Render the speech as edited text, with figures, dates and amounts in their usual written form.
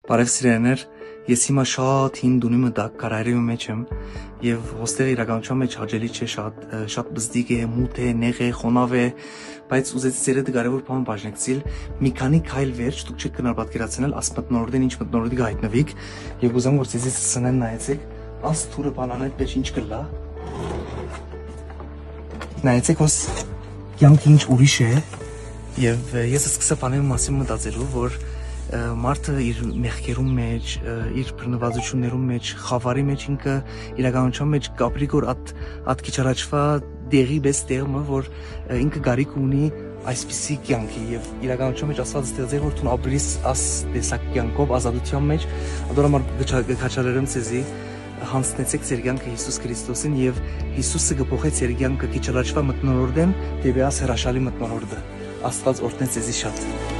Բարև սիրելիներ, ես հիմա շատ հին դունի մտակ կարայրի մեջ եմ եւ ոստեղ իրականության մեջ հաճելի չէ, շատ բզդիկ է, մութ է, նեղ է, խոնավ է, բայց ուզեցի ձերդ կարևոր բան բաժնեկցիլ, մի քանի քայլ վերջ դուք չեք գնալ պատկերացնել, աս մտնորդին ինչ մտնորդի գայտնվիք եւ ուզեմ որ ցեզից սնեն նայեցեք, աս թուրը բանան այդ մեջ ինչ կլա։ Նայեցեք ոս յանքը ինչ ուրիշ է եւ ես սկսա բաների մասին մտածելու, որ մարդը իր մեղքերում մեջ, իր բռնվածություններում մեջ, խավարի մեջ ինքը իրականության մեջ կապրի որ ատ քիչ առաջվա դեղի բես տեղը որ ինքը գարիք ունի այսպիսի կյանքի եւ իրականության մեջ ասած ստեղծել որ դու ապրես աս տեսակ կյանքով ազատության մեջ ադորամար գաչալերեմ ցեզի հանցնեցեք ձեր կյանքը Հիսուս Քրիստոսին եւ Հիսուսը կփոխի ձեր կյանքը քիչ առաջվա մտնորդեն դեպի աս հրաշալի մտնորդը Աստված օրհնե ձեզի շատ